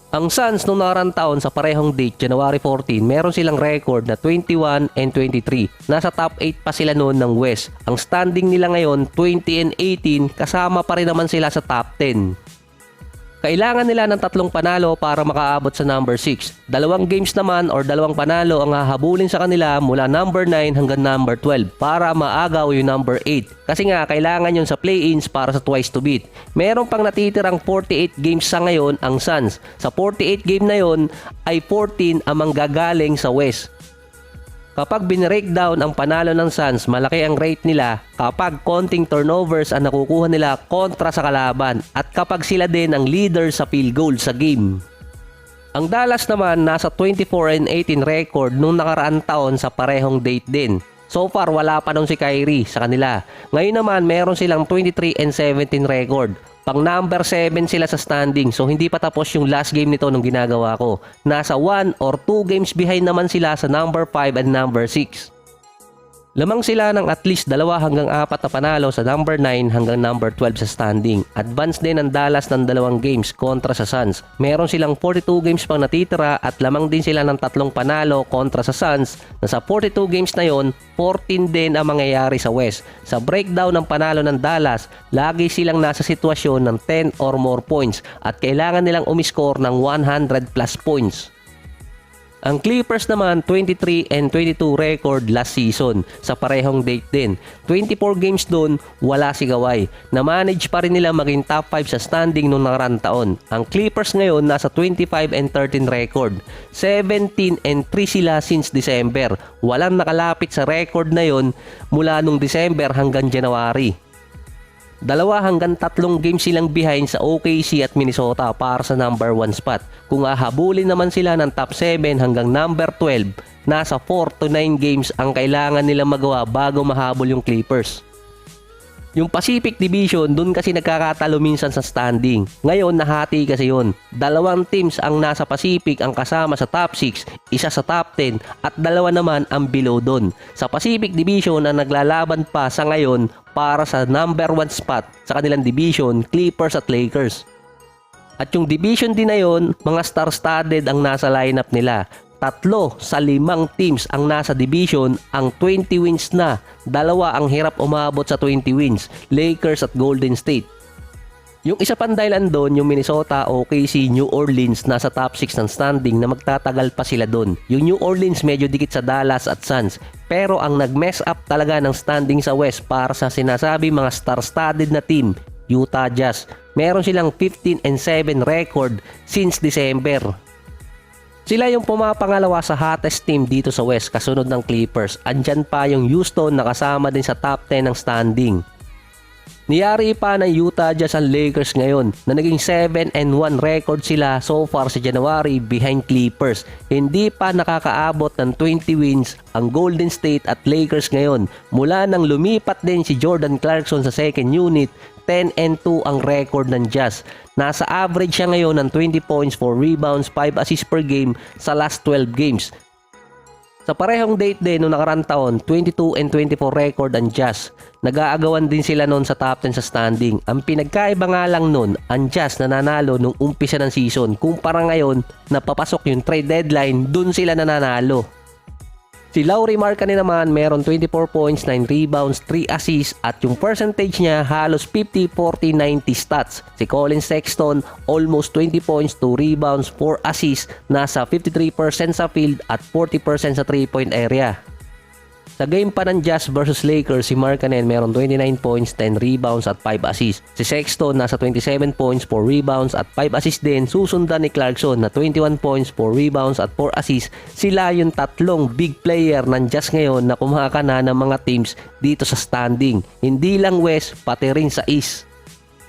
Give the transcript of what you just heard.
Ang Suns nung nakarang taon sa parehong date, January 14, meron silang record na 21 and 23. Nasa top 8 pa sila noon ng West. Ang standing nila ngayon, 20 and 18, kasama pa rin naman sila sa top 10. Kailangan nila ng 3 panalo para makaabot sa number 6. 2 games naman or 2 panalo ang hahabulin sa kanila mula number 9 hanggang number 12 para maagaw yung number 8. Kasi nga kailangan yun sa play-ins para sa twice to beat. Meron pang natitirang 48 games sa ngayon ang Suns. Sa 48 game na yon ay 14 ang manggagaling sa West. Kapag binreakdown ang panalo ng Suns, malaki ang rate nila kapag konting turnovers ang nakukuha nila kontra sa kalaban at kapag sila din ang leader sa field goal sa game. Ang Dallas naman nasa 24 and 18 record nung nakaraan taon sa parehong date din. So far wala pa nung si Kyrie sa kanila. Ngayon naman meron silang 23 and 17 record. Pang number 7 sila sa standing, so hindi pa tapos yung last game nito nung ginagawa ko. Nasa 1 or 2 games behind naman sila sa number 5 and number 6. Lamang sila ng at least 2 hanggang 4 na panalo sa number 9 hanggang number 12 sa standing. Advance din ang Dallas ng 2 games kontra sa Suns. Meron silang 42 games pang natitira at lamang din sila ng 3 panalo kontra sa Suns na sa 42 games na yon, 14 din ang mangyayari sa West. Sa breakdown ng panalo ng Dallas, lagi silang nasa sitwasyon ng 10 or more points at kailangan nilang umiscore ng 100 plus points. Ang Clippers naman 23 and 22 record last season sa parehong date din. 24 games doon, wala si Kawhi. Na-manage pa rin nila maging top 5 sa standing noong nakarang taon. Ang Clippers ngayon nasa 25 and 13 record. 17 and 3 sila since December. Walang nakalapit sa record na yon mula nung December hanggang January. 2 hanggang 3 games silang behind sa OKC at Minnesota para sa number 1 spot. Kung hahabulin naman sila ng top 7 hanggang number 12, nasa 4 to 9 games ang kailangan nilang magawa bago mahabol yung Clippers. Yung Pacific Division, dun kasi nagkakatalo minsan sa standing. Ngayon, nahati kasi yun. 2 teams ang nasa Pacific ang kasama sa top 6, isa sa top 10, at 2 naman ang below dun. Sa Pacific Division ang naglalaban pa sa ngayon para sa number 1 spot sa kanilang division, Clippers at Lakers. At yung division din na yun, mga star-studded ang nasa lineup nila. 3 sa 5 teams ang nasa division ang 20 wins na. 2 ang hirap umabot sa 20 wins, Lakers at Golden State. Yung isa pang dahilan doon, yung Minnesota, OKC, New Orleans nasa top 6 ng standing na magtatagal pa sila doon. Yung New Orleans medyo dikit sa Dallas at Suns. Pero ang nag-mess up talaga ng standing sa West para sa sinasabi mga star-studded na team, Utah Jazz. Meron silang 15 and 7 record since December. Sila yung pumapangalawa sa hottest team dito sa West kasunod ng Clippers. Andyan pa yung Houston na kasama din sa top 10 ng standing. Niyari pa ng Utah Jazz ang Lakers ngayon na naging 7 and 1 record sila so far sa January behind Clippers. Hindi pa nakakaabot ng 20 wins ang Golden State at Lakers ngayon. Mula nang lumipat din si Jordan Clarkson sa second unit, 10 and 2 ang record ng Jazz. Nasa average siya ngayon ng 20 points, 4 rebounds, 5 assists per game sa last 12 games. Sa parehong date din noong nakarang taon, 22 and 24 record ang Jazz. Nag-aagawan din sila noon sa top 10 sa standing. Ang pinagkaiba nga lang noon, ang Jazz nananalo nung umpisa ng season. Kumpara ngayon, napapasok yung trade deadline, dun sila nananalo. Si Lauri Markkanen naman meron 24 points, 9 rebounds, 3 assists at yung percentage niya halos 50-40-90 stats. Si Colin Sexton almost 20 points, 2 rebounds, 4 assists, nasa 53% sa field at 40% sa 3-point area. Sa game pa ng Jazz versus Lakers, si Markkanen meron 29 points, 10 rebounds at 5 assists. Si Sexton nasa 27 points, 4 rebounds at 5 assists din. Susundan ni Clarkson na 21 points, 4 rebounds at 4 assists. Sila yung 3 big player ng Jazz ngayon na kumakana ng mga teams dito sa standing. Hindi lang West, pati rin sa East.